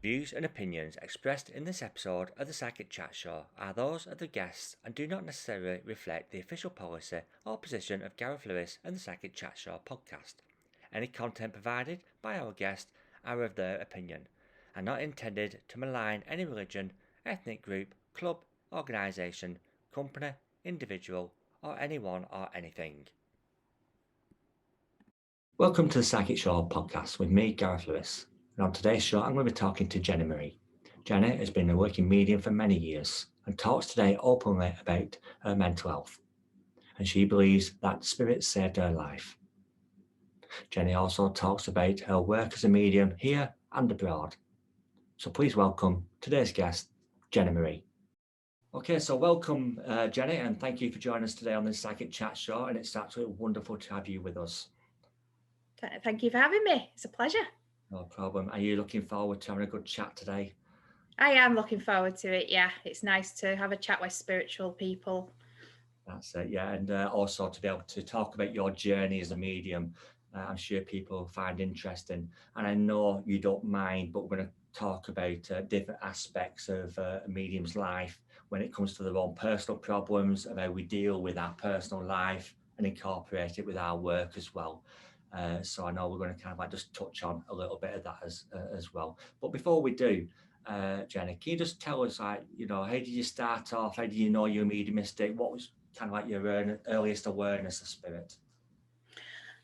Views and opinions expressed in this episode of the Psychic Chat Show are those of the guests and do not necessarily reflect the official policy or position of Gareth Lewis and the Psychic Chat Show podcast. Any content provided by our guests are of their opinion and not intended to malign any religion, ethnic group, club, organisation, company, individual, or anyone or anything. Welcome to the Psychic Show podcast with me, Gareth Lewis. And on today's show, I'm going to be talking to Jenny Marie. Jenny has been a working medium for many years and talks today openly about her mental health. And she believes that spirit saved her life. Jenny also talks about her work as a medium here and abroad. So please welcome today's guest, Jenny Marie. Okay, so welcome, Jenny, and thank you for joining us today on the Psychic Chat Show. And it's absolutely wonderful to have you with us. Thank you for having me. It's a pleasure. No problem. Are you looking forward to having a good chat today? I am looking forward to it. Yeah, it's nice to have a chat with spiritual people. That's it, yeah. And also to be able to talk about your journey as a medium, I'm sure people find interesting. And I know you don't mind, but we're going to talk about different aspects of a medium's life when it comes to their own personal problems, and how we deal with our personal life and incorporate it with our work as well. So I know we're going to kind of like just touch on a little bit of that as well. But before we do, Jenny, can you just tell us, like, you know, how did you start off? How did you know you were mediumistic? What was kind of like your earliest awareness of spirit?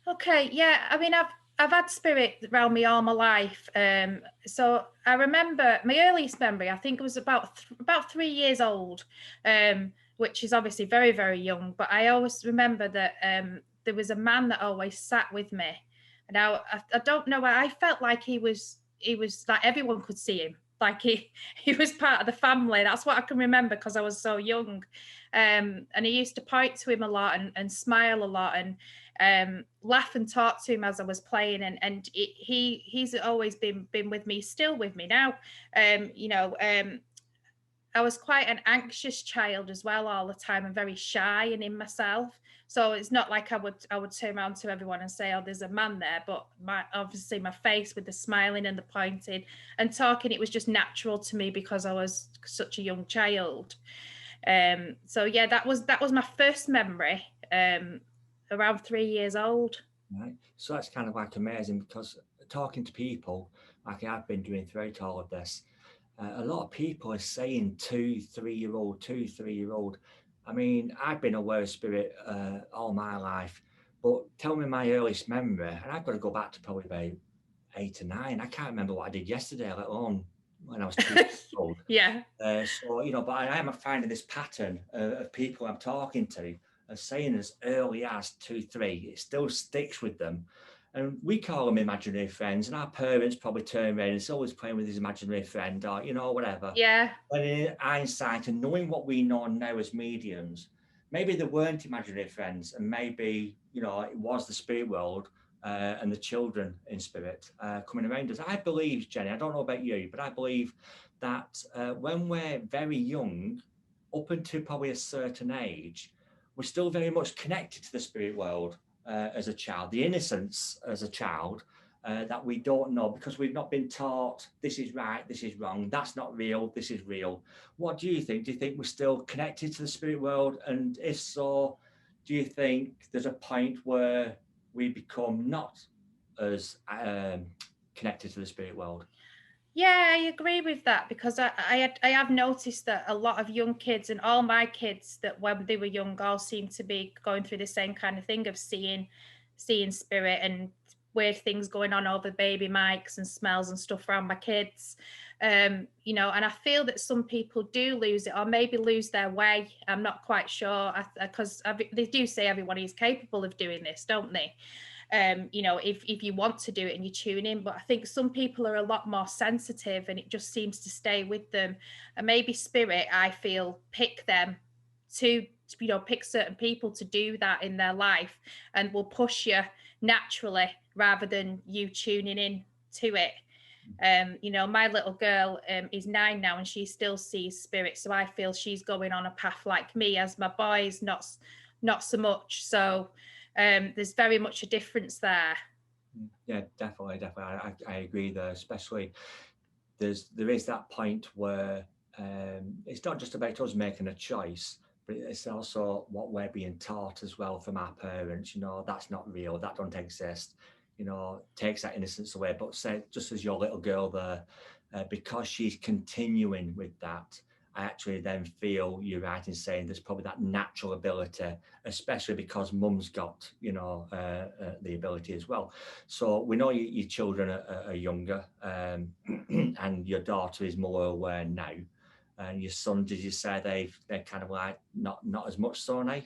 Okay, yeah. I mean, I've had spirit around me all my life. So I remember my earliest memory. I think it was about 3 years old, which is obviously very, very young. But I always remember that there was a man that always sat with me. And I don't know. I felt like he was like everyone could see him. Like he was part of the family. That's what I can remember because I was so young. And he used to point to him a lot and smile a lot and laugh and talk to him as I was playing. And he's always been with me, still with me now. I was quite an anxious child as well all the time and very shy and in myself. So it's not like I would turn around to everyone and say, oh, there's a man there. But obviously my face with the smiling and the pointing and talking, it was just natural to me because I was such a young child. So yeah, that was my first memory, around 3 years old. Right. So that's kind of like amazing, because talking to people like I've been doing throughout all of this, a lot of people are saying 2-3-year-old. I mean, I've been aware of spirit all my life, but tell me my earliest memory, and I've got to go back to probably about 8 or 9. I can't remember what I did yesterday, let alone when I was 2 years old. Yeah. So, you know, but I am finding this pattern of people I'm talking to are saying as early as 2-3. It still sticks with them. And we call them imaginary friends, and our parents probably turn around and it's always playing with his imaginary friend, or, you know, whatever. Yeah. But in hindsight, and knowing what we know now as mediums, maybe they weren't imaginary friends, and maybe, you know, it was the spirit world and the children in spirit coming around us. I believe, Jenny, I don't know about you, but I believe that when we're very young, up until probably a certain age, we're still very much connected to the spirit world. As a child, the innocence as a child that we don't know, because we've not been taught this is right, this is wrong, that's not real, this is real. What do you think? Do you think we're still connected to the spirit world? And if so, do you think there's a point where we become not as connected to the spirit world? Yeah, I agree with that because I have noticed that a lot of young kids and all my kids that when they were young all seem to be going through the same kind of thing of seeing spirit and weird things going on over baby mics and smells and stuff around my kids. You know, and I feel that some people do lose it or maybe lose their way. I'm not quite sure because they do say everyone is capable of doing this, don't they? You know, if you want to do it and you tune in. But I think some people are a lot more sensitive and it just seems to stay with them. And maybe spirit, I feel, pick them to, you know, pick certain people to do that in their life and will push you naturally rather than you tuning in to it. You know, my little girl is 9 now and she still sees spirit. So I feel she's going on a path like me, as my boy's not so much. So there's very much a difference there. Yeah, definitely. I agree there, especially there is that point where it's not just about us making a choice, but it's also what we're being taught as well from our parents. That's not real, that don't exist. Takes that innocence away. But say, just as your little girl there, because she's continuing with that, I actually then feel you're right in saying there's probably that natural ability, especially because mum's got, the ability as well. So we know your children are younger, and your daughter is more aware now. And your son, did you say they're kind of like not as much so now?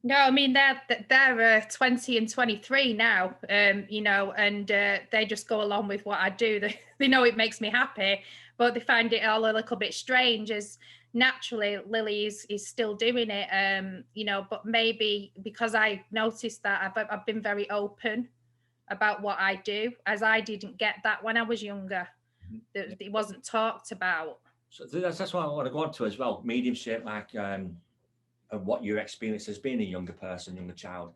No, I mean they're 20 and 23 now, and they just go along with what I do. They know it makes me happy, but they find it all a little bit strange, as naturally Lily is still doing it, but maybe because I noticed that I've been very open about what I do, as I didn't get that when I was younger. It wasn't talked about. So that's what I want to go on to as well. Mediumship, like, and what your experience has been a younger person, younger child,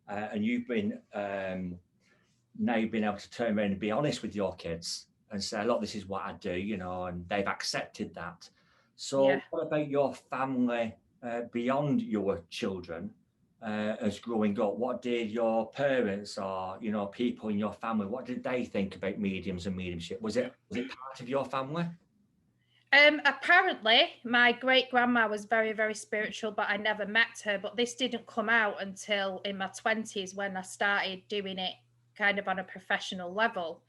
and you've been now you've been able to turn around and be honest with your kids and say, look, this is what I do, and they've accepted that. So Yeah. what about your family beyond your children as growing up? What did your parents or people in your family, what did they think about mediums and mediumship? Was it part of your family? Apparently, my great grandma was very, very spiritual, but I never met her. But this didn't come out until in my 20s, when I started doing it kind of on a professional level.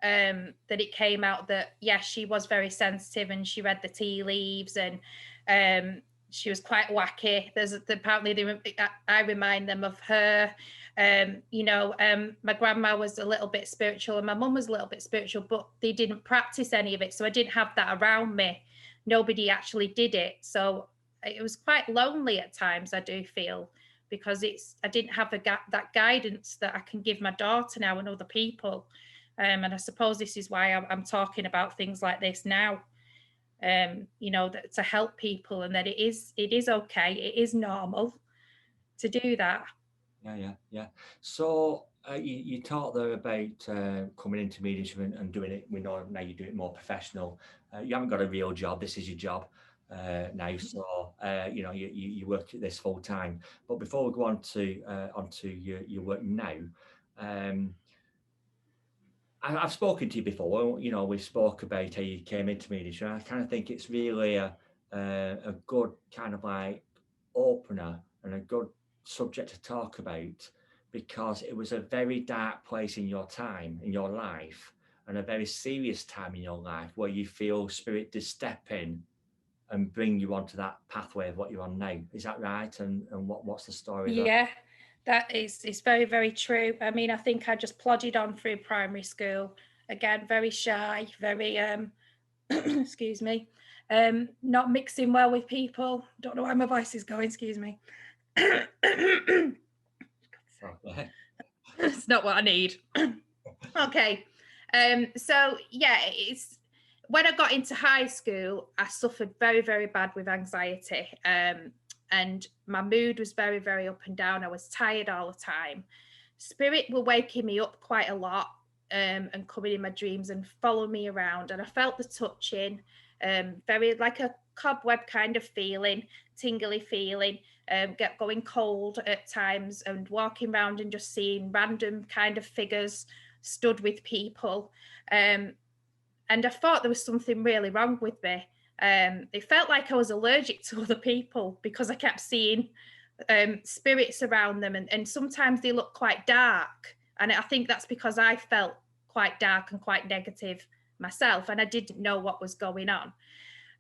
That it came out that, yes, she was very sensitive and she read the tea leaves, and she was quite wacky. Apparently I remind them of her. My grandma was a little bit spiritual and my mum was a little bit spiritual, but they didn't practice any of it. So I didn't have that around me. Nobody actually did it. So it was quite lonely at times, I do feel, because I didn't have that guidance that I can give my daughter now and other people. And I suppose this is why I'm talking about things like this now, that to help people, and that it is okay. It is normal to do that. Yeah. So you talked there about coming into mediumship and doing it. We know now you do it more professional. You haven't got a real job. This is your job now. So you work at this full time. But before we go on to your work now, I've spoken to you before. We spoke about how you came into mediumship. I kind of think it's really a good kind of like opener and a good subject to talk about, because it was a very dark place in your time, in your life, and a very serious time in your life where you feel spirit did step in and bring you onto that pathway of what you're on now. Is that right? And what's the story there? Yeah, that is very, very true. I mean, I think I just plodded on through primary school. Again, very shy, very excuse me, not mixing well with people. Don't know why my voice is going, excuse me. It's not what I need. Okay. So yeah, it's when I got into high school, I suffered very, very bad with anxiety. And my mood was very, very up and down. I was tired all the time. Spirit were waking me up quite a lot, and coming in my dreams and follow me around. And I felt the touching, very like a cobweb kind of feeling, tingly feeling, get going cold at times, and walking around and just seeing random kind of figures stood with people. And I thought there was something really wrong with me. It felt like I was allergic to other people because I kept seeing spirits around them, and sometimes they look quite dark. And I think that's because I felt quite dark and quite negative myself, and I didn't know what was going on.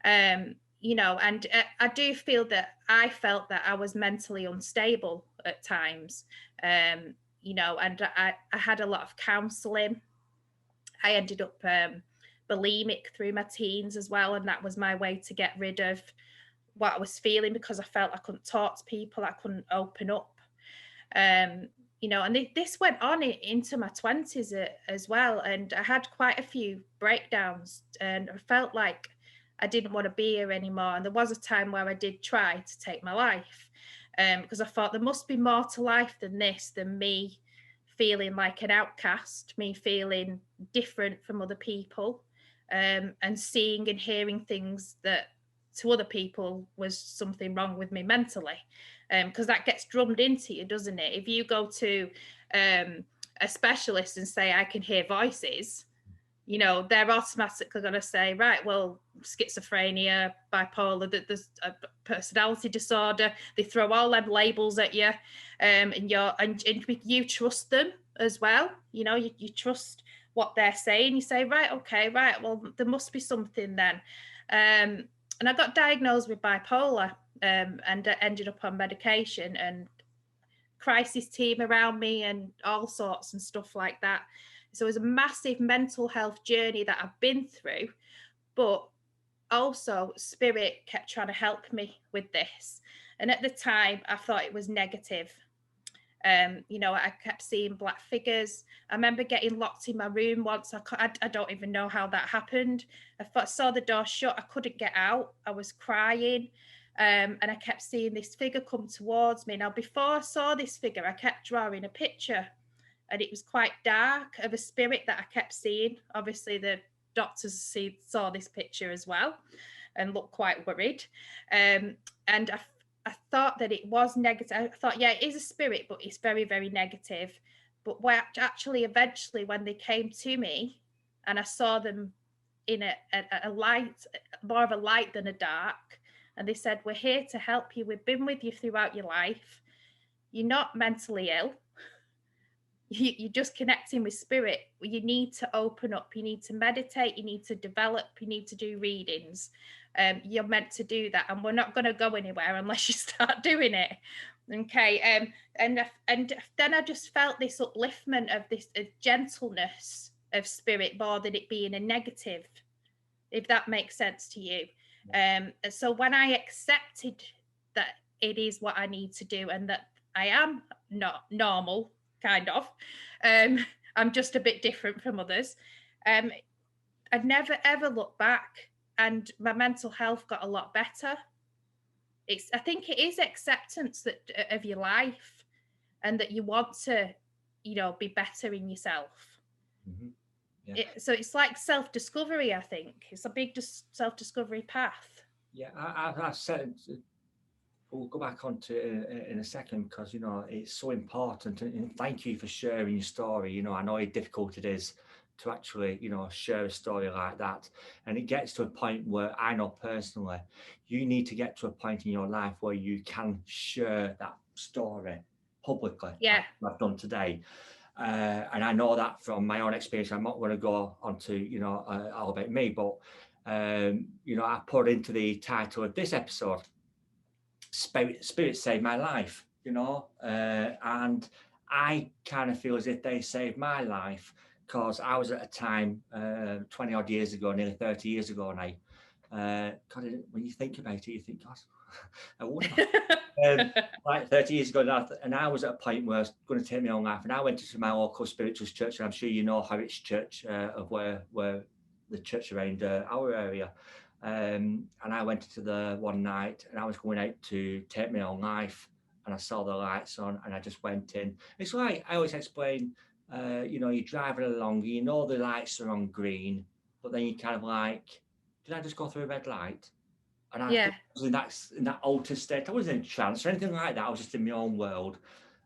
And I do feel that I felt that I was mentally unstable at times. And I had a lot of counselling. I ended up bulimic through my teens as well, and that was my way to get rid of what I was feeling, because I felt I couldn't talk to people, I couldn't open up. And this went on into my 20s as well, and I had quite a few breakdowns, and I felt like I didn't want to be here anymore. And there was a time where I did try to take my life, because I thought there must be more to life than this, than me feeling like an outcast, me feeling different from other people. and seeing and hearing things that to other people was something wrong with me mentally, because that gets drummed into you, doesn't it? If you go to a specialist and say, I can hear voices, you know, they're automatically going to say, right, well, schizophrenia, bipolar, that there's a personality disorder. They throw all them labels at you, and you trust them as well. You know, you trust what they're saying. You say, right, okay, right, well, there must be something then. And I got diagnosed with bipolar, and I ended up on medication and crisis team around me and all sorts and stuff like that. So it was a massive mental health journey that I've been through, but also spirit kept trying to help me with this. And at the time, I thought it was negative. You know, I kept seeing black figures. I remember getting locked in my room once. I don't even know how that happened. Saw the door shut. I couldn't get out. I was crying. And I kept seeing this figure come towards me. Now, before I saw this figure, I kept drawing a picture, and it was quite dark, of a spirit that I kept seeing. Obviously, the doctors saw this picture as well and looked quite worried. And I thought that it was negative. I thought, yeah, it is a spirit, but it's very, very negative. But actually, eventually, when they came to me and I saw them in a light, more of a light than a dark, and they said, we're here to help you. We've been with you throughout your life. You're not mentally ill. You're just connecting with spirit. You need to open up. You need to meditate. You need to develop. You need to do readings. You're meant to do that, and we're not going to go anywhere unless you start doing it. Okay. And then I just felt this upliftment of this gentleness of spirit more than it being a negative, if that makes sense to you. So when I accepted that it is what I need to do and that I am not normal, kind of, I'm just a bit different from others, I'd never ever looked back, and my mental health got a lot better. I think it is acceptance of your life, and that you want to, you know, be better in yourself. Mm-hmm. Yeah. So it's like self-discovery. I think it's a big self-discovery path. Yeah, I've said, we'll go back onto it in a second, because, you know, it's so important. And thank you for sharing your story. You know, I know how difficult it is to actually, you know, share a story like that. And it gets to a point where I know personally, you need to get to a point in your life where you can share that story publicly. Yeah. Like I've done today. And I know that from my own experience. I'm not going to go on to, you know, all about me, but, you know, I put into the title of this episode, Spirit saved my life, you know, and I kind of feel as if they saved my life, because I was at a time 20 odd years ago, nearly 30 years ago now. God, when you think about it, you think, God, I wonder. Like 30 years ago now, and I was at a point where I was going to take my own life, and I went to my local spiritualist church, and I'm sure you know Harwich Church, of where the church around our area. And I went into the one night, and I was going out to take my own life, and I saw the lights on, and I just went in. It's like I always explain, you know, you're driving along, you know the lights are on green, but then you kind of like, did I just go through a red light? And I was in that altered state. I wasn't in trance or anything like that. I was just in my own world.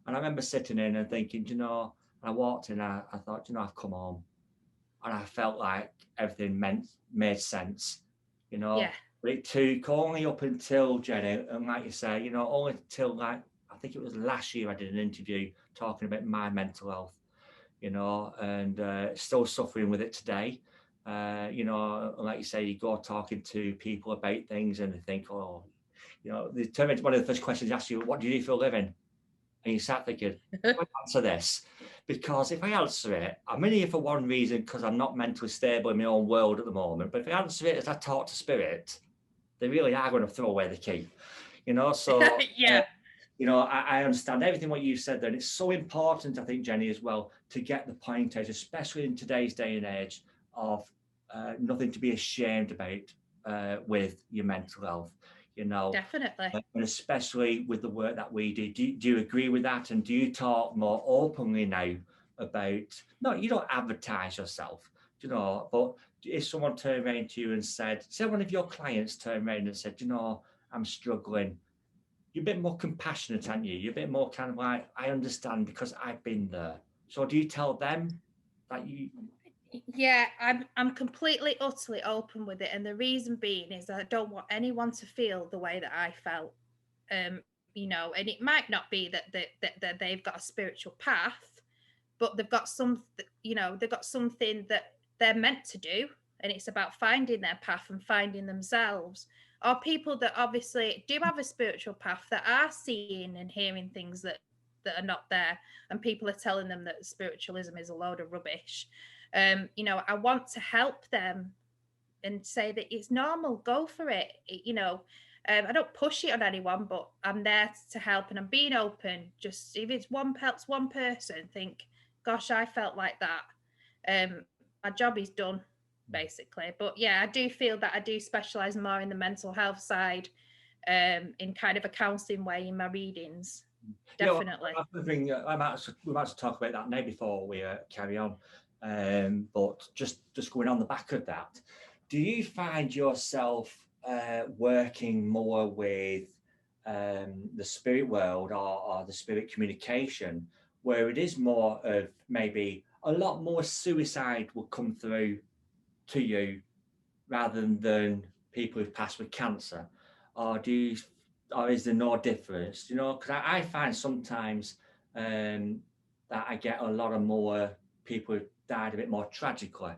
And I remember sitting in and thinking, you know, I walked in, I thought, you know, I've come home. And I felt like everything made sense, you know. Yeah. But it took only up until, Jenny, and like you say, you know, only until, like, I think it was last year I did an interview talking about my mental health, you know, and still suffering with it today. You know, like you say, you go talking to people about things and they think, oh, you know, they turn into one of the first questions they ask you, what do you do for a living? And you start thinking, I answer this, because if I answer it, I'm in here for one reason, because I'm not mentally stable in my own world at the moment. But if I answer it as I talk to spirit, they really are going to throw away the key, you know. So Yeah. You know, I understand everything what you said there, and it's so important, I think, Jenny, as well, to get the point out, especially in today's day and age, of nothing to be ashamed about with your mental health, you know. Definitely. And especially with the work that we do. Do you agree with that? And do you talk more openly now about, no, you don't advertise yourself, you know, but if someone turned around to you and said, say one of your clients turned around and said, you know, I'm struggling, you're a bit more compassionate, aren't you? You're a bit more kind of like, I understand because I've been there. So do you tell them that you? Yeah, I'm completely, utterly open with it. And the reason being is I don't want anyone to feel the way that I felt. You know, and it might not be that they've got a spiritual path, but they've got some, you know, they've got something that they're meant to do, and it's about finding their path and finding themselves. Or people that obviously do have a spiritual path that are seeing and hearing things that are not there, and people are telling them that spiritualism is a load of rubbish. You know, I want to help them and say that it's normal, go for it. You know, I don't push it on anyone, but I'm there to help, and I'm being open. Just if it's helps one person think, gosh, I felt like that. My job is done, basically. But yeah, I do feel that I do specialize more in the mental health side, in kind of a counselling way in my readings. Definitely. You know, we might talk about that now before we carry on. But just going on the back of that, do you find yourself working more with the spirit world or the spirit communication, where it is more of maybe a lot more suicide will come through to you rather than people who've passed with cancer? Or or is there no difference? You know, because I find sometimes that I get a lot of more people who died a bit more tragically.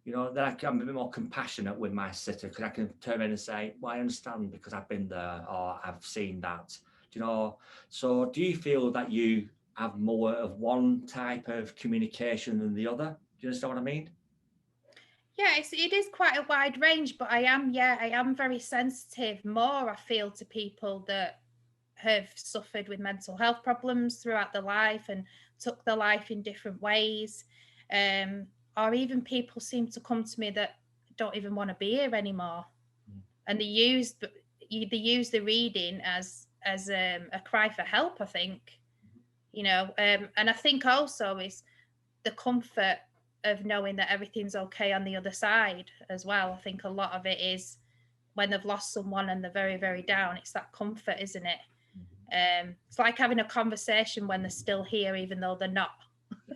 You know, that I'm a bit more compassionate with my sitter because I can turn around and say, well, I understand because I've been there or I've seen that. Do you know? So do you feel that you have more of one type of communication than the other? Do you understand what I mean? Yeah, it is quite a wide range, but I am very sensitive more, I feel, to people that have suffered with mental health problems throughout their life and took their life in different ways. Um, or even people seem to come to me that don't even want to be here anymore. And they use the reading as a cry for help, I think. You know, and I think also is the comfort of knowing that everything's okay on the other side as well. I think a lot of it is when they've lost someone and they're very, very down, it's that comfort, isn't it? It's like having a conversation when they're still here, even though they're not.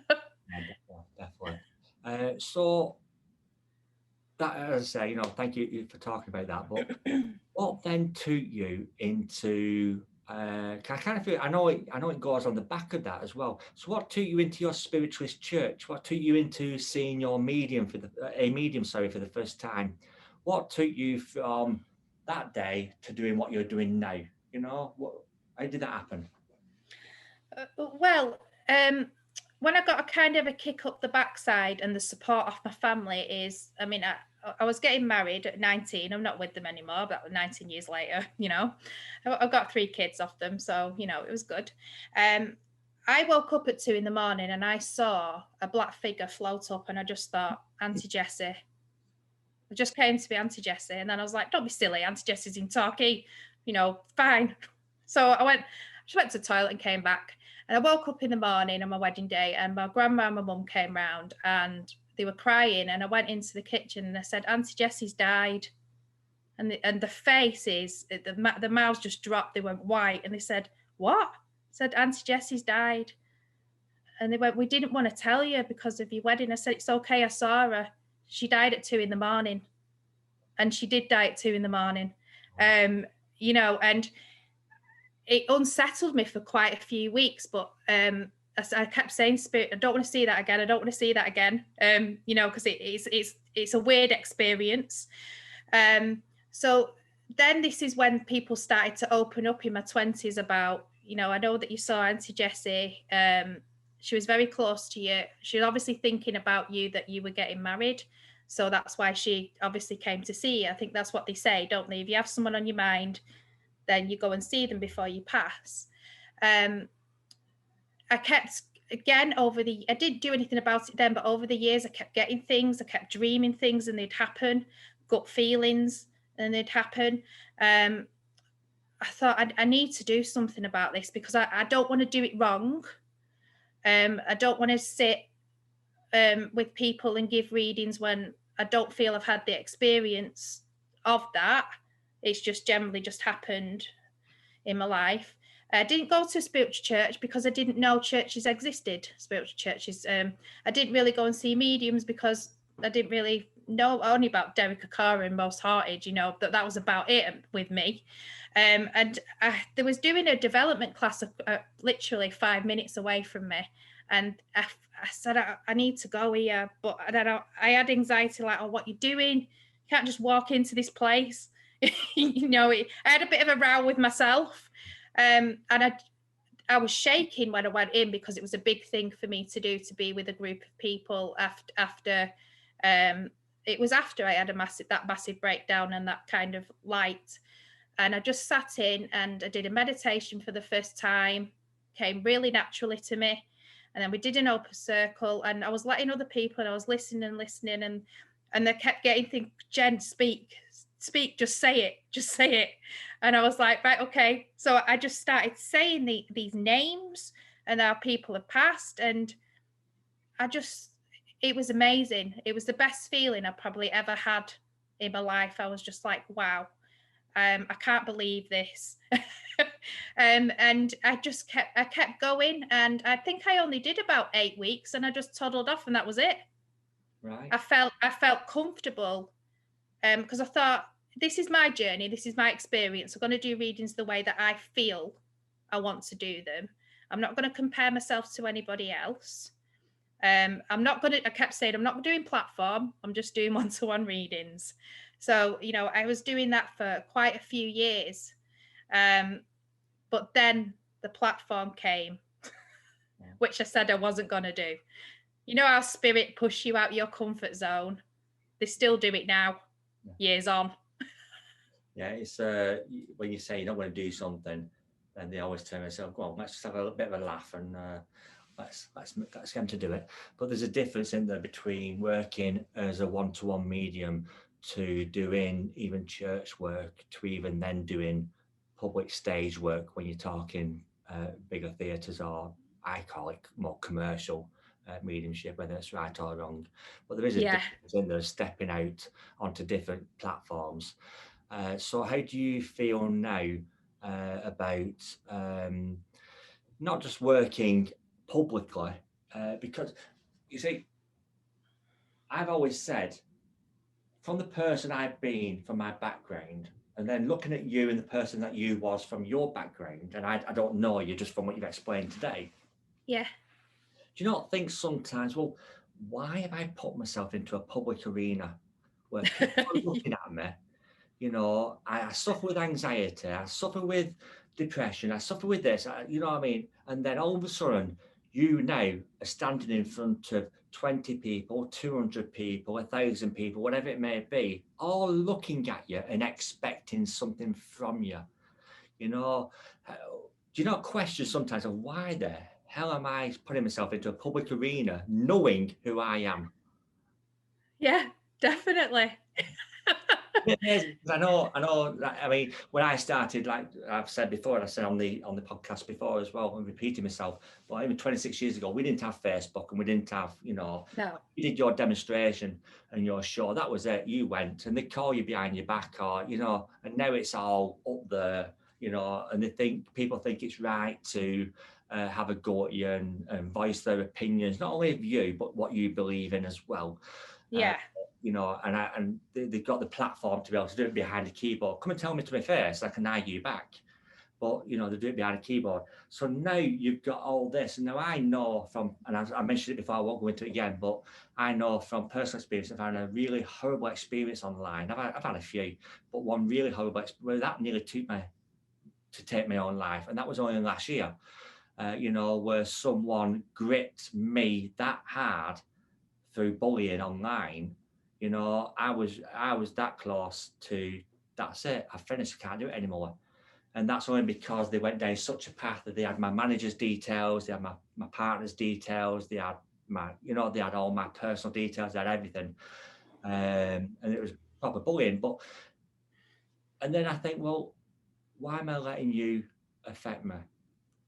Yeah, definitely. So that, as I say, you know, thank you for talking about that. But what then took you into? I kind of feel I know it goes on the back of that as well. So what took you into your spiritualist church? What took you into seeing your medium for the first time? What took you from that day to doing what you're doing now? You know, how did that happen? Well, when I got a kind of a kick up the backside and the support of my family is, I mean, I was getting married at 19. I'm not with them anymore, but 19 years later, you know, I've got 3 kids off them. So, you know, it was good. I woke up at 2 a.m. and I saw a black figure float up and I just thought, Auntie Jessie. It just came to be Auntie Jessie. And then I was like, don't be silly. Auntie Jessie's in Torquay, you know, fine. So she went to the toilet and came back. And I woke up in the morning on my wedding day and my grandma and my mum came round and they were crying. And I went into the kitchen and I said, Auntie Jessie's died. And the faces, the mouths just dropped. They went white and they said, what? I said, Auntie Jessie's died. And they went, we didn't want to tell you because of your wedding. I said, it's okay. I saw her. She died at 2 a.m. And she did die at 2 a.m. You know, and it unsettled me for quite a few weeks, but I kept saying, Spirit, I don't want to see that again. I don't want to see that again. You know, because it's a weird experience. So then this is when people started to open up in my 20s about, you know, I know that you saw Auntie Jessie. She was very close to you. She was obviously thinking about you, that you were getting married. So that's why she obviously came to see you. I think that's what they say, don't they? If you have someone on your mind, then you go and see them before you pass. I kept, again, I didn't do anything about it then, but over the years, I kept getting things, I kept dreaming things and they'd happen, gut feelings and they'd happen. I thought I need to do something about this because I don't want to do it wrong. I don't want to sit with people and give readings when I don't feel I've had the experience of that. It's just generally just happened in my life. I didn't go to a spiritual church because I didn't know churches existed, spiritual churches. I didn't really go and see mediums because I didn't really know only about Derek Akara and Most Hearted, that was about it with me. And there was doing a development class literally 5 minutes away from me. And I said, I need to go here. But I had anxiety, like, oh, what you doing? You can't just walk into this place. I had a bit of a row with myself. And I was shaking when I went in because it was a big thing for me to do, to be with a group of people after it was after I had that massive breakdown and that kind of light. And I just sat in and I did a meditation for the first time, came really naturally to me. And then we did an open circle and I was letting other people, and I was listening and they kept getting things, Jen, speak, just say it. And I was like, right, okay. So I just started saying these names and how people have passed. And it was amazing. It was the best feeling I probably ever had in my life. I was just like, wow, I can't believe this. And I kept going. And I think I only did about 8 weeks and I just toddled off and that was it. Right. I felt comfortable because I thought, this is my journey, this is my experience. I'm going to do readings the way that I feel I want to do them. I'm not going to compare myself to anybody else. I kept saying, I'm not doing platform, I'm just doing one-to-one readings. So, I was doing that for quite a few years. But then the platform came, which I said I wasn't going to do. You know how spirit push you out your comfort zone? They still do it now, years on. Yeah, it's when you say you don't want to do something, then they always turn and say, "Go on, let's just have a bit of a laugh and let's get them to do it." But there's a difference in there between working as a one-to-one medium to doing even church work to even then doing public stage work when you're talking bigger theatres, or I call it more commercial mediumship, whether it's right or wrong. But there is a difference in there, stepping out onto different platforms. So how do you feel now about not just working publicly? Because you see, I've always said, from the person I've been, from my background, and then looking at you and the person that you was from your background, and I don't know you just from what you've explained today. Yeah. Do you not think sometimes, well, why have I put myself into a public arena where people are looking at me? I suffer with anxiety, I suffer with depression, I suffer with this, you know what I mean? And then all of a sudden, you now are standing in front of 20 people, 200 people, 1,000 people, whatever it may be, all looking at you and expecting something from you. Do you not question sometimes of why the hell am I putting myself into a public arena knowing who I am? Yeah, definitely. I know. I mean, when I started, like I've said before, and I said on the podcast before as well, I'm repeating myself, but even 26 years ago, we didn't have Facebook and we didn't have, No. You did your demonstration and your show. That was it. You went and they call you behind your back, or and now it's all up there, and people think it's right to have a go at you and voice their opinions, not only of you but what you believe in as well. Yeah. And they've got the platform to be able to do it behind a keyboard. Come and tell me to my face, I can argue back. But, they do it behind a keyboard. So now you've got all this. And now I know from, and I mentioned it before, I won't go into it again, but I know from personal experience, I've had a really horrible experience online. I've had a few, but one really horrible experience where that nearly took me to take my own life. And that was only last year, where someone gripped me that hard through bullying online. I was that close to, that's it, I finished, I can't do it anymore. And that's only because they went down such a path that they had my manager's details, they had my partner's details, they had they had all my personal details, they had everything. And it was proper bullying. And then I think, well, why am I letting you affect me?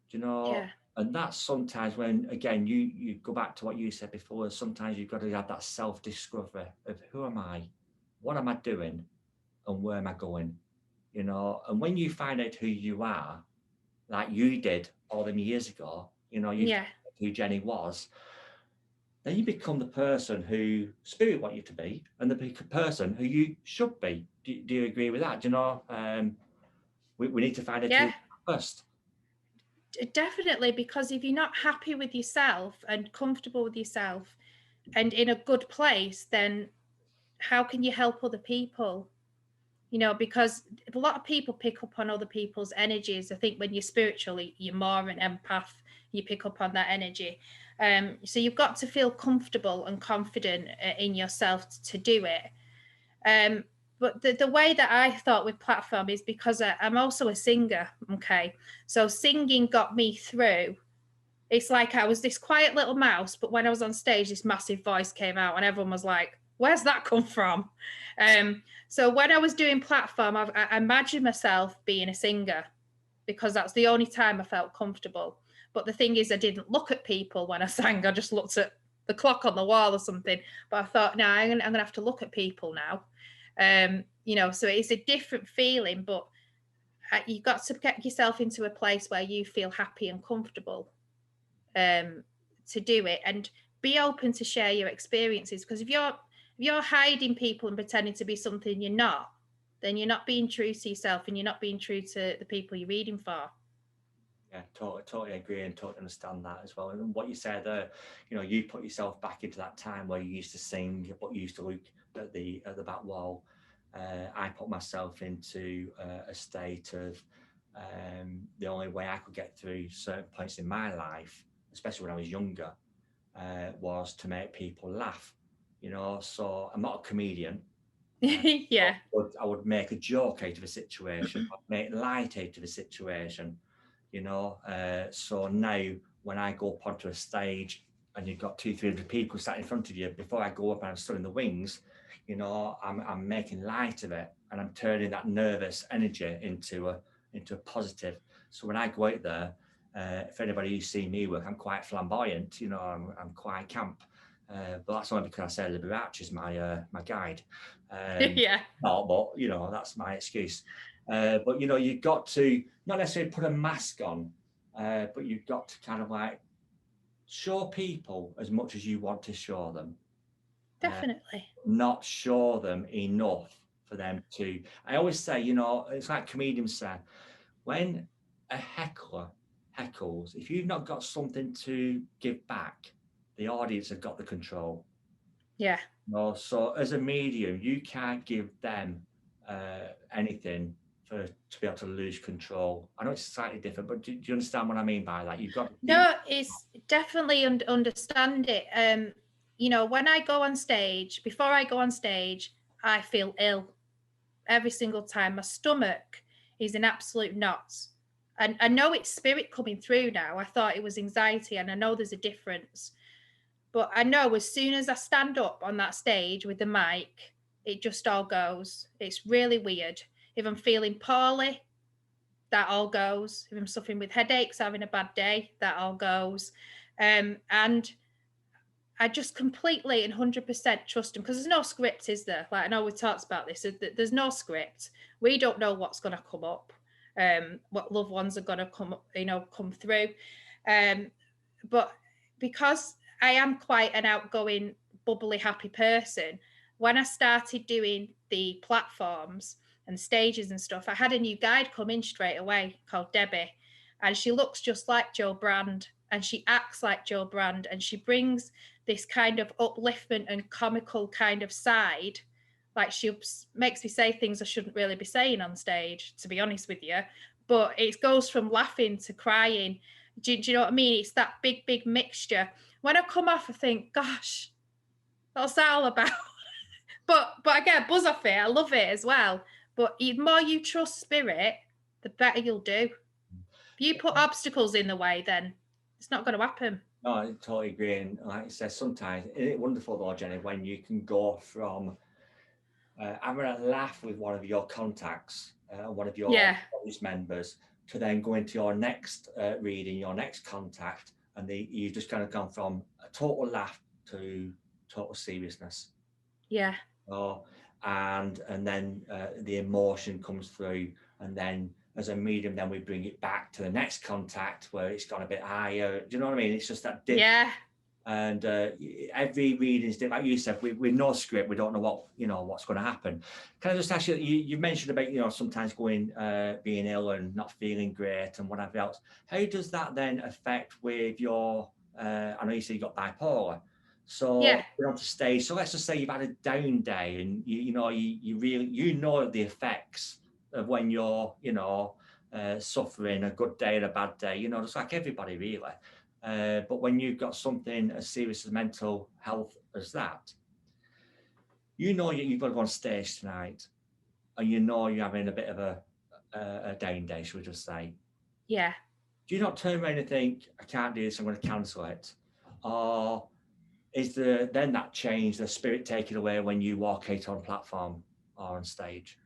Do you know? Yeah. And that's sometimes when, again, you go back to what you said before, sometimes you've got to have that self-discovery of who am I, what am I doing, and where am I going? You know, and when you find out who you are, like you did all them years ago, you know, you found Yeah. out who Jenny was, then you become the person who spirit want you to be, and the person who you should be. Do you agree with that? Do you know, we need to find out who Yeah. we are first. Definitely, because if you're not happy with yourself and comfortable with yourself and in a good place, then how can you help other people? You know, because a lot of people pick up on other people's energies. I think when you're spiritually, you're more an empath, you pick up on that energy. So you've got to feel comfortable and confident in yourself to do it. But the way that I thought with platform is because I'm also a singer. Okay. So singing got me through. It's like I was this quiet little mouse, but when I was on stage, this massive voice came out and everyone was like, where's that come from? So when I was doing platform, I imagined myself being a singer because that's the only time I felt comfortable. But the thing is, I didn't look at people when I sang. I just looked at the clock on the wall or something. But I thought, no, I'm gonna have to look at people now. You know, so it's a different feeling, but you've got to get yourself into a place where you feel happy and comfortable to do it, and be open to share your experiences. Because if you're hiding people and pretending to be something you're not, then you're not being true to yourself and you're not being true to the people you're reading for. Yeah, totally agree and totally understand that as well. And what you said there, you know, you put yourself back into that time where you used to sing, but you used to look at the back wall. I put myself into a state of the only way I could get through certain points in my life, especially when I was younger, was to make people laugh. You know, so I'm not a comedian. Yeah. I would make a joke out of a situation, I'd make light out of a situation, you know. So now when I go up onto a stage and you've got 200-300 people sat in front of you, before I go up and I'm still in the wings, you know, I'm making light of it and I'm turning that nervous energy into a positive. So when I go out there, if anybody who's seen me work, I'm quite flamboyant, you know, I'm quite camp. But that's only because I say Liberace is my guide. Yeah. Not, but you know, that's my excuse. But you know, you've got to not necessarily put a mask on, but you've got to kind of like show people as much as you want to show them, Definitely. not show them enough for them to. I always say, you know, it's like comedians say, when a heckler heckles, if you've not got something to give back, the audience have got the control. Yeah. No, so as a medium, you can't give them anything to be able to lose control. I know it's slightly different, but do you understand what I mean by that? You've got to keep. No, it's definitely understand it. You know, when I go on stage, before I go on stage, I feel ill every single time. My stomach is in absolute knots. And I know it's spirit coming through now. I thought it was anxiety, and I know there's a difference. But I know as soon as I stand up on that stage with the mic, it just all goes. It's really weird. If I'm feeling poorly, that all goes. If I'm suffering with headaches, having a bad day, that all goes. And I just completely and 100% trust them because there's no script, is there? Like I know we talked about this. There's no script. We don't know what's going to come up, what loved ones are going to come through. But because I am quite an outgoing, bubbly, happy person, when I started doing the platforms and stages and stuff, I had a new guide come in straight away called Debbie, and she looks just like Joe Brand and she acts like Joe Brand, and she brings this kind of upliftment and comical kind of side. Like she makes me say things I shouldn't really be saying on stage, to be honest with you. But it goes from laughing to crying. Do you know what I mean? It's that big mixture. When I come off, I think, gosh, what's that all about? but I get a buzz off it. I love it as well. But the more you trust spirit, the better you'll do. If you put obstacles in the way, then it's not going to happen. No, I totally agree. And like I said, sometimes isn't it wonderful though, Jenny, when you can go from having a laugh with one of your contacts, one of your Yeah. audience members, to then go into your next reading, your next contact, and you've just kind of gone from a total laugh to total seriousness. Yeah. Oh, and then the emotion comes through, and then as a medium, then we bring it back to the next contact where it's gone a bit higher. Do you know what I mean? It's just that dip. Yeah. And every reading is different. Like you said, with no script, we don't know what's going to happen. Can I just ask you? You mentioned about sometimes going being ill and not feeling great and whatever else. How does that then affect with your? I know you said you got bipolar. So Yeah. you're on to stage. So let's just say you've had a down day, and you really the effects of when you're suffering a good day and a bad day. Just like everybody really. But when you've got something as serious as mental health as that, you've got to go on stage tonight, and you're having a bit of a down day, should we just say? Yeah. Do you not turn around and think, I can't do this, I'm going to cancel it? Or is there then that change, the spirit taken away when you walk out on platform or on stage?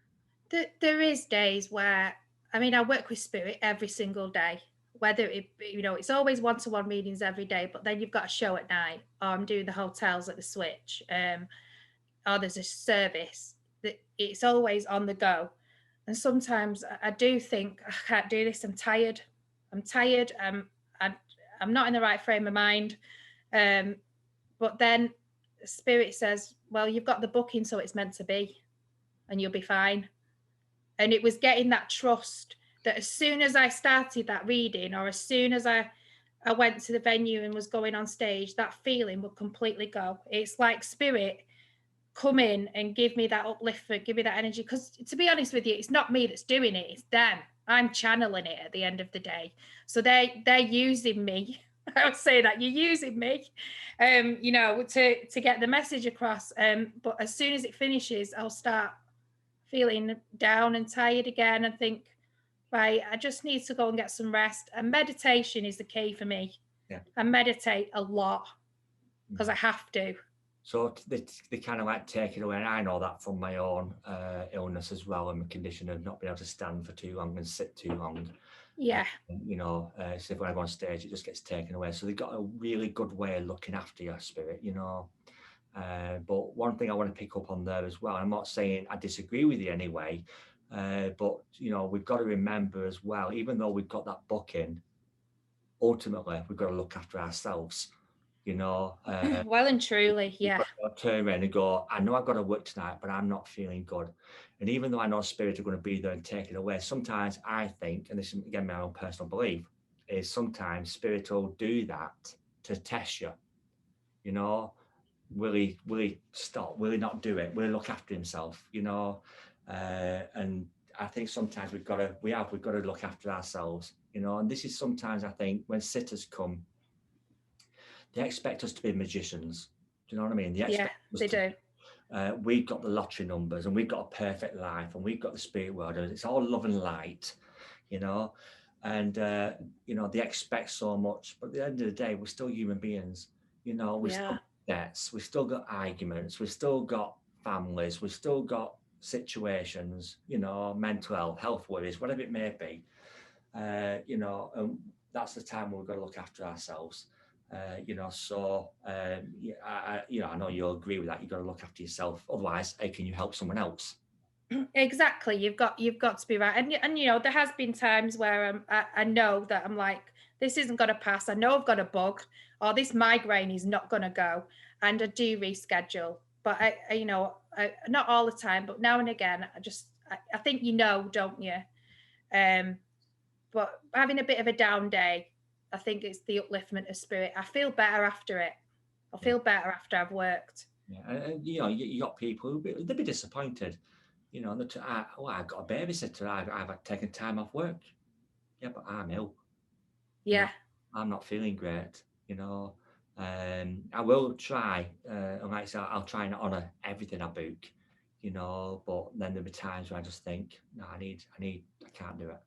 There is days where, I mean, I work with spirit every single day, whether it's always one-to-one meetings every day, but then you've got a show at night, or I'm doing the hotels at the Switch, or there's a service that it's always on the go. And sometimes I do think I can't do this. I'm tired. I'm not in the right frame of mind. But then spirit says, well, you've got the booking, so it's meant to be, and you'll be fine. And it was getting that trust that as soon as I started that reading, or as soon as I went to the venue and was going on stage, that feeling would completely go. It's like spirit come in and give me that upliftment, give me that energy. Because to be honest with you, it's not me that's doing it, it's them. I'm channeling it at the end of the day. So they're using me. I would say that you're using me, to get the message across. But as soon as it finishes, I'll start feeling down and tired again and think, right, I just need to go and get some rest. And meditation is the key for me. Yeah. I meditate a lot because I have to. So they kind of like take it away. And I know that from my own illness as well, and my condition of not being able to stand for too long and sit too long. Yeah. So when I go on stage, it just gets taken away. So they've got a really good way of looking after your spirit, But one thing I want to pick up on there as well, I'm not saying I disagree with you anyway, but we've got to remember as well, even though we've got that booking, ultimately we've got to look after ourselves. Well and truly, yeah. Turn around and go, I know I've got to work tonight, but I'm not feeling good. And even though I know spirit are going to be there and take it away, sometimes I think, and this is again my own personal belief, is sometimes spirit will do that to test you. Will he stop? Will he not do it? Will he look after himself? And I think sometimes we've got to look after ourselves. And this is sometimes I think when sitters come, they expect us to be magicians. Do you know what I mean? They do. We've got the lottery numbers, and we've got a perfect life, and we've got the spirit world, and it's all love and light, and they expect so much. But at the end of the day, we're still human beings. We're still debts, we've still got arguments, we've still got families, we've still got situations, mental health worries, whatever it may be. And that's the time when we've got to look after ourselves. I know you'll agree with that. You've got to look after yourself. Otherwise, how can you help someone else? Exactly. You've got to be right. And there has been times where I know that I'm like, this isn't going to pass. I know I've got a bug, or this migraine is not going to go, and I do reschedule. But I not all the time, but now and again, I think don't you? But having a bit of a down day, I think it's the upliftment of spirit. I feel better after it. I feel better after I've worked. Yeah, and you got people who they'll be disappointed. I got a babysitter. I've taken time off work. Yeah, but I'm ill. Yeah, I'm not feeling great. I will try, and like I said, I'll try and honour everything I book. But then there'll be times where I just think, no, I can't do it.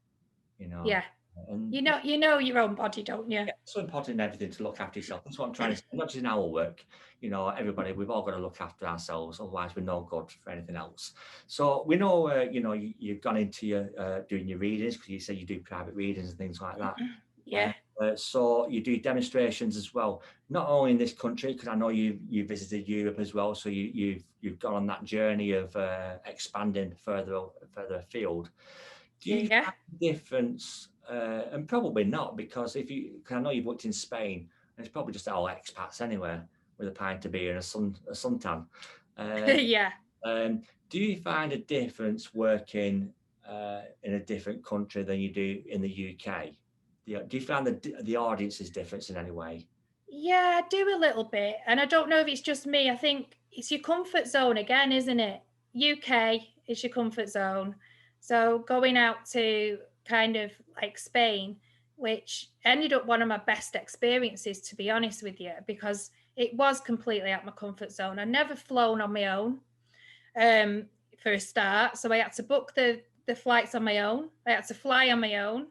Yeah. And You know your own body, don't you? yeah, it's so important in everything to look after yourself. That's what I'm trying to say. Not just in our work, everybody, we've all got to look after ourselves. Otherwise, we're no good for anything else. So we know, you've gone into your doing your readings, because you say you do private readings and things like that. Yeah. So you do demonstrations as well, not only in this country, because I know you visited Europe as well. So you've gone on that journey of expanding further afield. Do you Yeah. find a difference? And probably not, because cause I know you've worked in Spain, and it's probably just all expats anywhere with a pint of beer and a suntan. Yeah. Do you find a difference working in a different country than you do in the UK? Do you find the audience is different in any way? Yeah, I do a little bit. And I don't know if it's just me. I think it's your comfort zone again, isn't it? UK is your comfort zone. So going out to kind of like Spain, which ended up one of my best experiences, to be honest with you, because it was completely out my comfort zone. I'd never flown on my own, um, for a start. So I had to book the flights on my own. I had to fly on my own.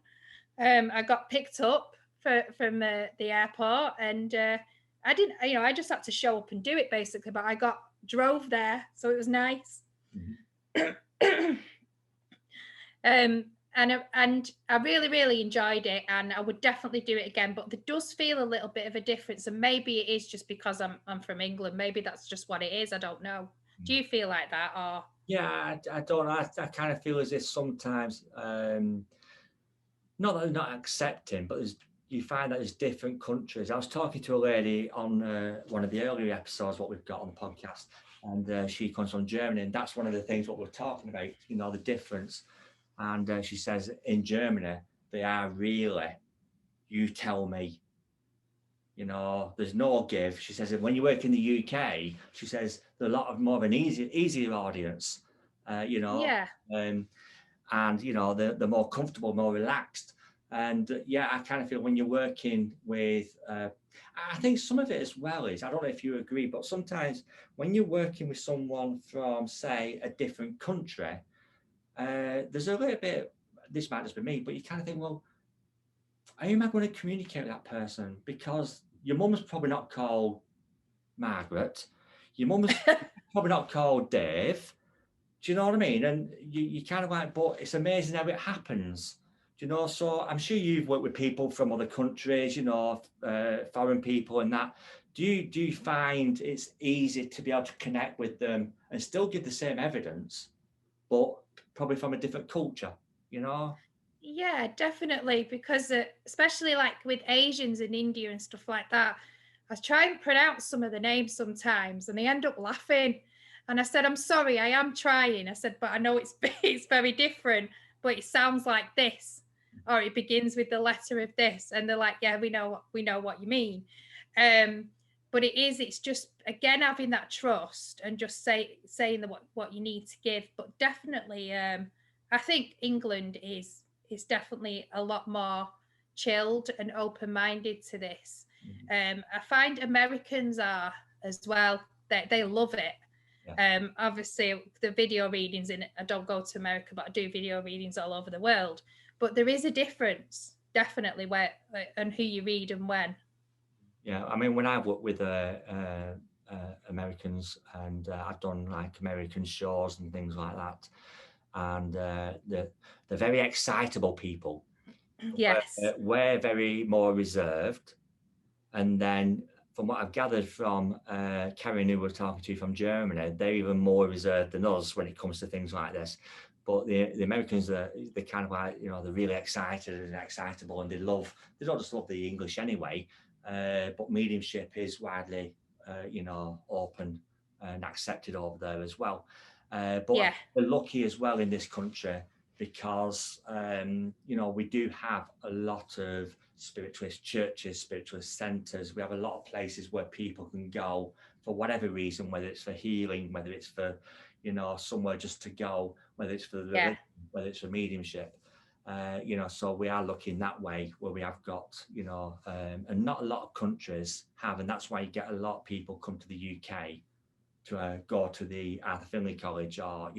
I got picked up from the airport, and I didn't, I just had to show up and do it basically. But I drove there, so it was nice. Mhm. And I really really enjoyed it, and I would definitely do it again. But there does feel a little bit of a difference, and maybe it is just because I'm from England. Maybe that's just what it is. I don't know. Do you feel like that, or? Yeah, I don't know. I kind of feel as if sometimes, not that they're not accepting, but you find that there's different countries. I was talking to a lady on one of the earlier episodes, what we've got on the podcast, and she comes from Germany, and that's one of the things what we're talking about, the difference. And she says in Germany, they are really, you tell me, there's no give. She says that when you work in the UK, she says there's a lot of more of an easier audience, Yeah. um, and they're more comfortable, more relaxed. And yeah, I kind of feel when you're working with, I think some of it as well is, I don't know if you agree, but sometimes when you're working with someone from, say, a different country, there's a little bit, this might just be me, but you kind of think, well, how am I going to communicate with that person? Because your mum's probably not called Margaret, your mum's probably not called Dave. Do you know what I mean? And you kind of like, but it's amazing how it happens. Do you know? So I'm sure you've worked with people from other countries, foreign people and that. Do you find it's easy to be able to connect with them and still give the same evidence, but probably from a different culture, you know? Yeah, definitely. Because especially like with Asians in India and stuff like that, I try and pronounce some of the names sometimes and they end up laughing. And I said, I'm sorry, I am trying. I said, but I know it's it's very different, but it sounds like this, or it begins with the letter of this. And they're like, yeah, we know what you mean. Um, but it's just again having that trust and just saying what you need to give. But definitely, I think England is definitely a lot more chilled and open-minded to this. I find Americans are as well. They love it. Yeah. Obviously, the video readings in it, I don't go to America, but I do video readings all over the world. But there is a difference, definitely, where and who you read and when. Yeah, I mean, when I've worked with Americans, and I've done like American shows and things like that, and they're very excitable people. Yes. We're very more reserved. And then, from what I've gathered from Karen, who we're talking to from Germany, they're even more reserved than us when it comes to things like this. But the Americans, they're kind of like, they're really excited and excitable, and they don't just love the English anyway, but mediumship is widely, open and accepted over there as well. But Yeah. we're lucky as well in this country because, we do have a lot of spiritualist churches, spiritualist centres. We have a lot of places where people can go for whatever reason, whether it's for healing, whether it's for, somewhere just to go, whether it's for the Yeah. religion, whether it's for mediumship. So we are lucky in that way where we have got, and not a lot of countries have, and that's why you get a lot of people come to the UK to go to the Arthur Findlay College or,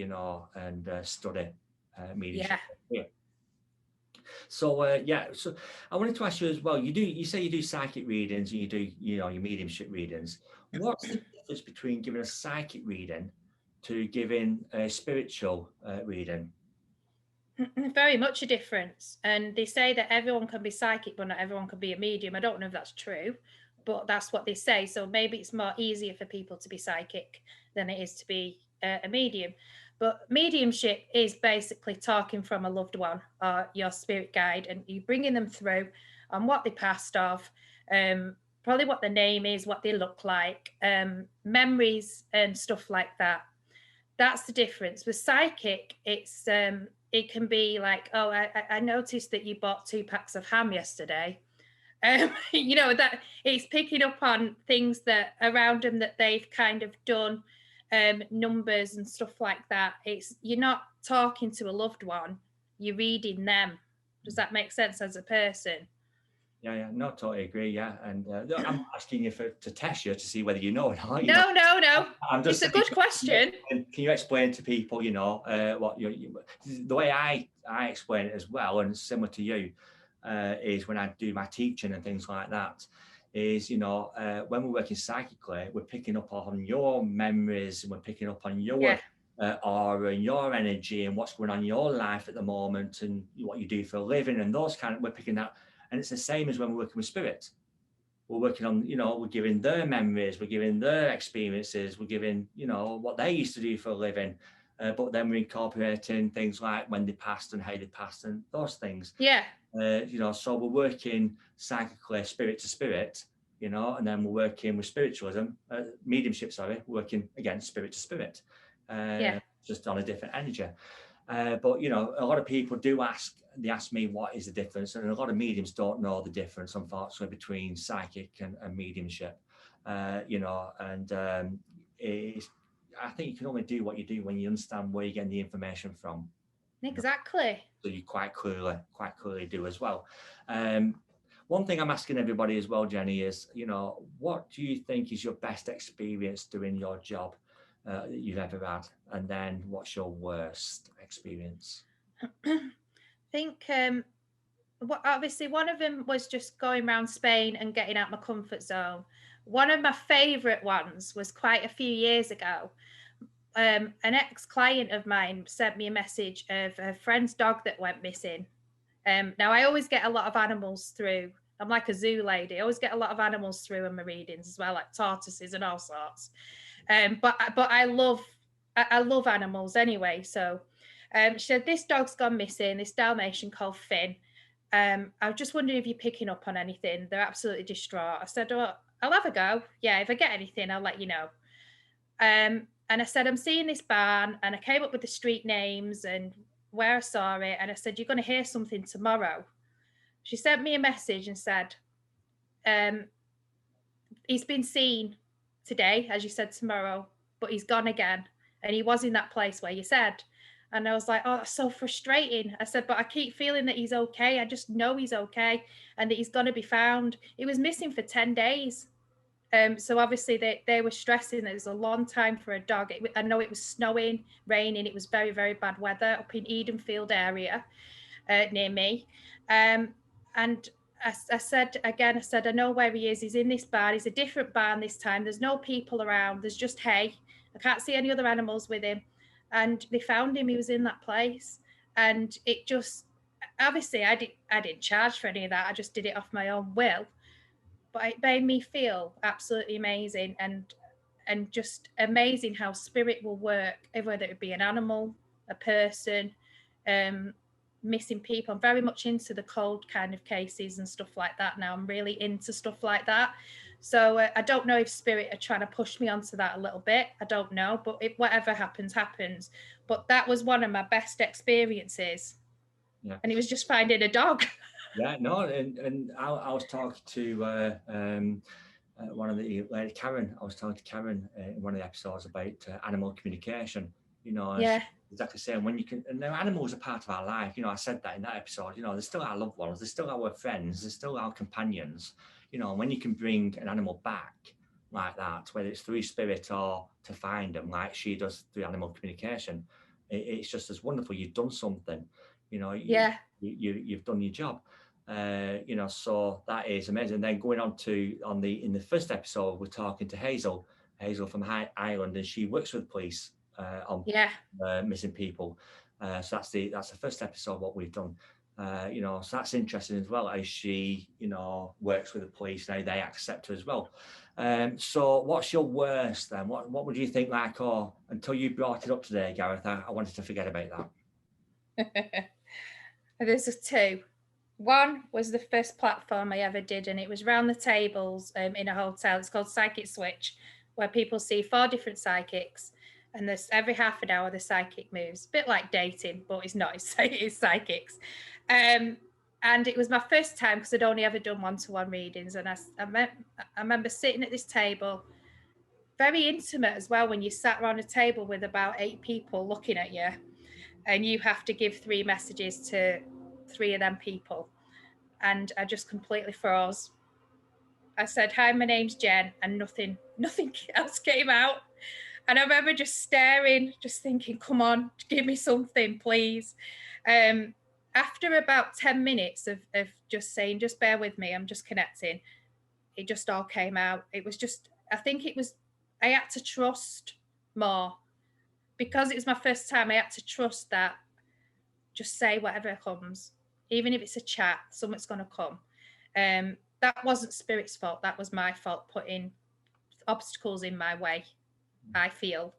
and study mediumship. Yeah. Yeah. So yeah, so I wanted to ask you as well. You say you do psychic readings and you do your mediumship readings. What's the difference between giving a psychic reading to giving a spiritual reading? Very much a difference. And they say that everyone can be psychic, but not everyone can be a medium. I don't know if that's true, but that's what they say. So maybe it's more easier for people to be psychic than it is to be a medium. But mediumship is basically talking from a loved one or your spirit guide, and you bringing them through on what they passed off, probably what the name is, what they look like, memories and stuff like that. That's the difference. With psychic, it can be like, oh, I noticed that you bought 2 packs of ham yesterday. That it's picking up on things that around them that they've kind of done, numbers and stuff like that. You're not talking to a loved one, you're reading them. Does that make sense as a person? Yeah, no, totally agree. Yeah, and I'm not asking you to test you to see whether you know or not. No. I'm just It's a good question. Can you explain to people, what the way I explain it as well, and similar to you, is when I do my teaching and things like that. Is when we're working psychically, we're picking up on your memories, and we're picking up on your aura and your energy and what's going on in your life at the moment, and what you do for a living, and those kind of we're picking that. And it's the same as when we're working with spirit. We're working on, we're giving their memories, we're giving their experiences, we're giving, what they used to do for a living. But then we're incorporating things like when they passed and how they passed and those things. Yeah. So we're working psychically, spirit to spirit, and then we're working with spiritualism, mediumship, working again, spirit to spirit, just on a different energy. But a lot of people do ask me what is the difference, and a lot of mediums don't know the difference, unfortunately, between psychic and mediumship. I think you can only do what you do when you understand where you're getting the information from. Exactly. So you quite clearly do as well. One thing I'm asking everybody as well, Jenny, is what do you think is your best experience doing your job that you've ever had, and then what's your worst experience? I think obviously one of them was just going around Spain and getting out my comfort zone. One of my favorite ones was quite a few years ago. An ex-client of mine sent me a message of a friend's dog that went missing. Now I always get a lot of animals through. I'm like a zoo lady. I always get a lot of animals through in my readings as well, like tortoises and all sorts. But I love animals anyway. So she said, this dog's gone missing, this Dalmatian called Finn. I was just wondering if you're picking up on anything. They're absolutely distraught. I said, oh, I'll have a go. Yeah, if I get anything, I'll let you know. And I said, I'm seeing this barn, and I came up with the street names and where I saw it. And I said, you're going to hear something tomorrow. She sent me a message and said, he's been seen today, as you said, tomorrow, but he's gone again. And he was in that place where you said. And I was like, oh, that's so frustrating. I said, but I keep feeling that he's okay. I just know he's okay and that he's going to be found. He was missing for 10 days. So obviously they were stressing. It was a long time for a dog. I know it was snowing, raining. It was very, very bad weather up in Edenfield area near me. And I said, I know where he is. He's in this barn. He's a different barn this time. There's no people around. There's just hay. I can't see any other animals with him. And they found him. He was in that place. And it just, obviously, I didn't charge for any of that. I just did it off my own will. But it made me feel absolutely amazing and just amazing how spirit will work, whether it be an animal, a person, missing people. I'm very much into the cold kind of cases and stuff like that now. I'm really into stuff like that. So I don't know if spirit are trying to push me onto that a little bit. I don't know, but whatever happens, happens. But that was one of my best experiences. Yeah. And it was just finding a dog. Yeah, no, and I was talking to one of the lady, Karen. I was talking to Karen in one of the episodes about animal communication. Exactly saying when you can, and now animals are part of our life. I said that in that episode. They're still our loved ones, they're still our friends, they're still our companions. When you can bring an animal back like that, whether it's through spirit or to find them, like she does through animal communication, it's just as wonderful. You've done something. you've done your job. You know, so that is amazing. And then going on to in the first episode, we're talking to Hazel from Ireland, and she works with police on missing people. So that's the first episode what we've done. You know, so that's interesting as well, as she, you know, works with the police now, they accept her as well. So what's your worst then? What would you think, like, oh, until you brought it up today, Gareth, I wanted to forget about that. There's two. One was the first platform I ever did, and it was round the tables in a hotel. It's called Psychic Switch, where people see 4 different psychics, and there's every half an hour the psychic moves. A bit like dating, but it's not. It's psychics. And it was my first time because I'd only ever done one-to-one readings, and I remember sitting at this table, very intimate as well, when you sat around a table with about 8 people looking at you, and you have to give 3 messages to 3 of them people. And I just completely froze. I said, "Hi, my name's Jen," and nothing else came out. And I remember just staring, just thinking, come on, give me something, please. After about 10 minutes of just saying, just bear with me, I'm just connecting, it just all came out. It was just, I think it was, I had to trust more. Because it was my first time, I had to trust that just say whatever comes. Even if it's a chat, something's going to come. That wasn't Spirit's fault. That was my fault, putting obstacles in my way, I feel.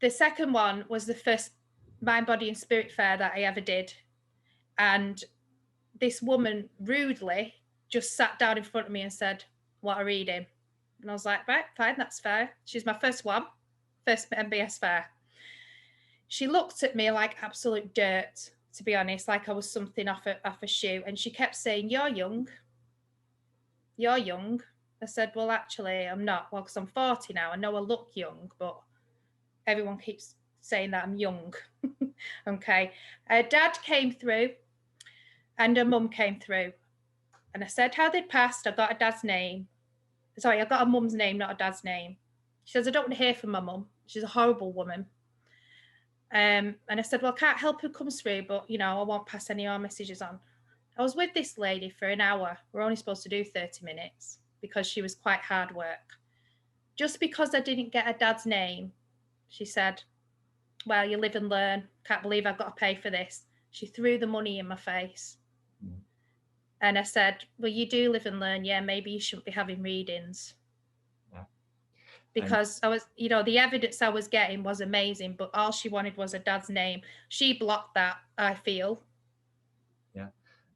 The second one was the first Mind, Body and Spirit fair that I ever did. And this woman rudely just sat down in front of me and said, "What a reading." And I was like, right, fine, that's fair. She's my first MBS fair. She looked at me like absolute dirt, to be honest, like I was something off a shoe. And she kept saying, "You're young. You're young." I said, "Well, actually, I'm not. Well, because I'm 40 now. I know I look young, but everyone keeps saying that I'm young." Okay. Her dad came through and her mum came through. And I said how they'd passed. I got a dad's name. Sorry, I got a mum's name, not a dad's name. She says, "I don't want to hear from my mum. She's a horrible woman." And I said, "Well, I can't help who comes through, but, you know, I won't pass any more messages on." I was with this lady for an hour. We're only supposed to do 30 minutes because she was quite hard work. Just because I didn't get her dad's name, she said, "Well, you live and learn. Can't believe I've got to pay for this." She threw the money in my face. Mm. And I said, "Well, you do live and learn. Yeah, maybe you shouldn't be having readings." Yeah. Because I was, you know, the evidence I was getting was amazing, but all she wanted was her dad's name. She blocked that, I feel. Yeah.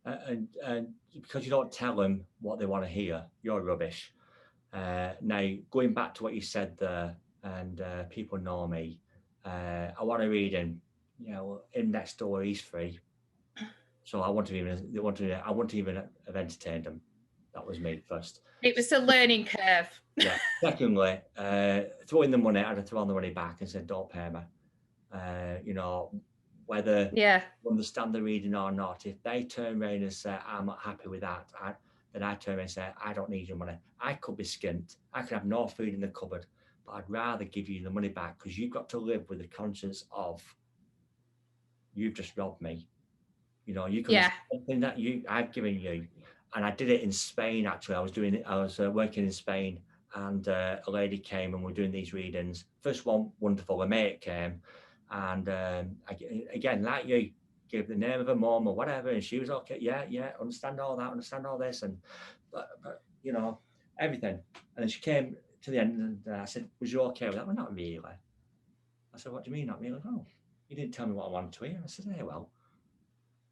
And because you don't tell them what they want to hear, you're rubbish. Now, going back to what you said there, and people know me, I want to read him, you know, him next door, he's free. So I wouldn't even have entertained him. That was me first. It was a learning curve. Yeah. Secondly, throwing the money, I'd have thrown the money back and said, "Don't pay me." You know, whether you understand the reading or not, if they turn around and say, "I'm not happy with that," then I turn around and say, "I don't need your money. I could be skint. I could have no food in the cupboard, but I'd rather give you the money back, because you've got to live with the conscience of you've just robbed me. You know, you can something that I've given you." And I did it in Spain. Actually, I was working in Spain, and a lady came and we're doing these readings. First one, wonderful. A mate came, and again, like you, gave the name of her mum or whatever, and she was okay. Yeah, understand all that, understand all this, and but you know, everything. And then she came to the end, and I said, "Was you okay with that?" "Well, not really." I said, "What do you mean, not really?" "Oh, you didn't tell me what I wanted to hear." I said, "Hey, well."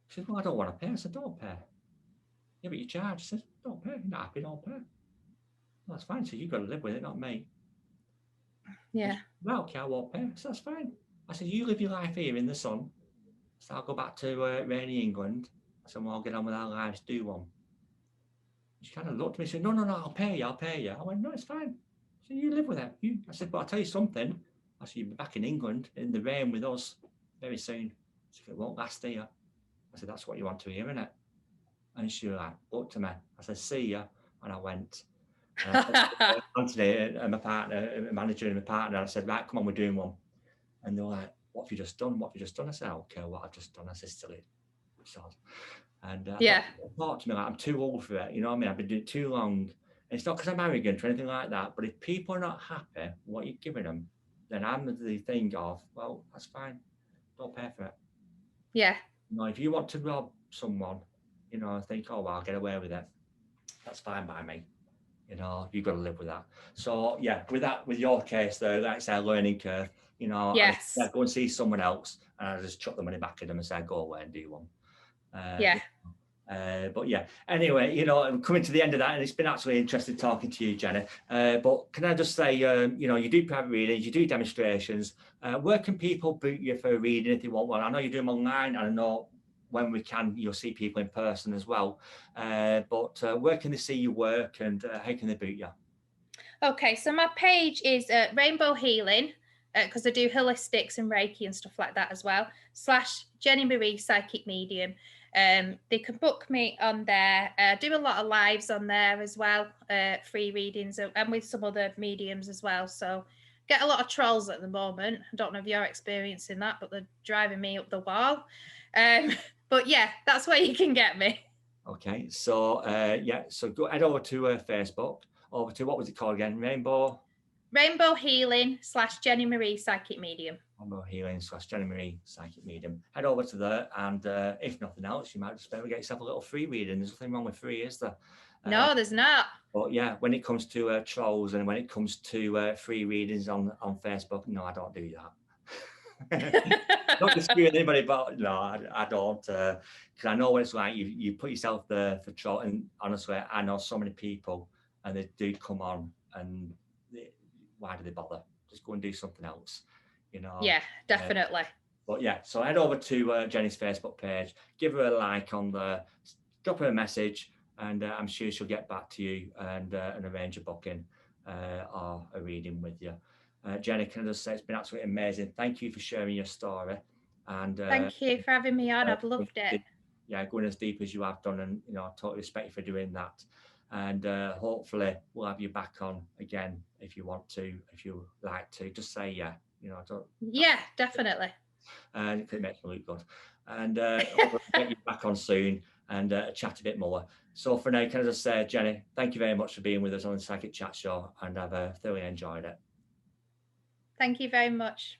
She said, "Well, I don't want to pay." I said, "Don't pay." "Yeah, but you charge." I said, "Don't pay. You're not happy, don't pay." "Well, that's fine. So you've got to live with it, not me." Yeah. Said, "Well, okay, I won't pay." I said, "That's fine." I said, "You live your life here in the sun." So I'll go back to rainy England. I said, "Well, I'll get on with our lives, do one." She kind of looked at me and said, No, I'll pay you. I went, "No, it's fine." So you live with it. I said, "But I'll tell you something." I said, "You'll be back in England in the rain with us very soon." She said, "It won't last here." I said, "That's what you want to hear, innit?" And she looked at me. I said, "See ya." And I went. And I said, Anthony and my partner, my manager and my partner, I said, "Right, come on, we're doing one." And they were like, "What have you just done? What have you just done?" I said, "I don't care what I've just done." I said, "Silly. And Yeah. thought to me like, I'm too old for it. You know what I mean? I've been doing it too long. And it's not because I'm arrogant or anything like that. But if people are not happy with what you're giving them, then I'm the thing of, well, that's fine. Don't pay for it. Yeah. You know, if you want to rob someone, you know, think, oh, well, I'll get away with it. That's fine by me. You know, you've got to live with that. So yeah, with your case though, that's our learning curve. You know, Yes. I'd go and see someone else and I just chuck the money back at them and say, go away and do one. Yeah. But yeah, anyway, you know, I'm coming to the end of that, and it's been absolutely interesting talking to you, Jenny. But can I just say, you know, you do private readings, you do demonstrations. Where can people book you for a reading if they want one? I know you do them online, and I know when we can, you'll see people in person as well. But where can they see your work, and how can they book you? Okay, so my page is Rainbow Healing, because I do holistics and Reiki and stuff like that as well, / Jeni Marie Psychic Medium. They can book me on there. I do a lot of lives on there as well, free readings, and with some other mediums as well. So get a lot of trolls at the moment. I don't know if you're experiencing that, but they're driving me up the wall. But yeah, that's where you can get me. Okay, so yeah, so go head over to Facebook, over to, what was it called again? Rainbow Healing / Jeni Marie Psychic Medium. Rainbow Healing / Jeni Marie Psychic Medium. Head over to there, and if nothing else, you might just be able to get yourself a little free reading. There's nothing wrong with free, is there? No, there's not. But yeah, when it comes to trolls and when it comes to free readings on Facebook, no, I don't do that. Not disputing anybody, but no, I don't. Because I know what it's like. You put yourself there for troll, and honestly, I know so many people, and they do come on, and why do they bother? Just go and do something else, you know. Yeah, definitely. But yeah, so head over to Jenny's Facebook page, give her a like on there, drop her a message, and I'm sure she'll get back to you and arrange a booking or a reading with you. Jenny, can I just say it's been absolutely amazing. Thank you for sharing your story. And thank you for having me on. I've loved it. Yeah, going as deep as you have done, and you know, I totally respect you for doing that. And hopefully we'll have you back on again if you want to, if you like to. Just say yeah. You know, yeah, definitely. And it makes me look good. And we'll get you back on soon and chat a bit more. So for now, can I just say, Jenny, thank you very much for being with us on the Psychic Chat Show, and I've thoroughly enjoyed it. Thank you very much.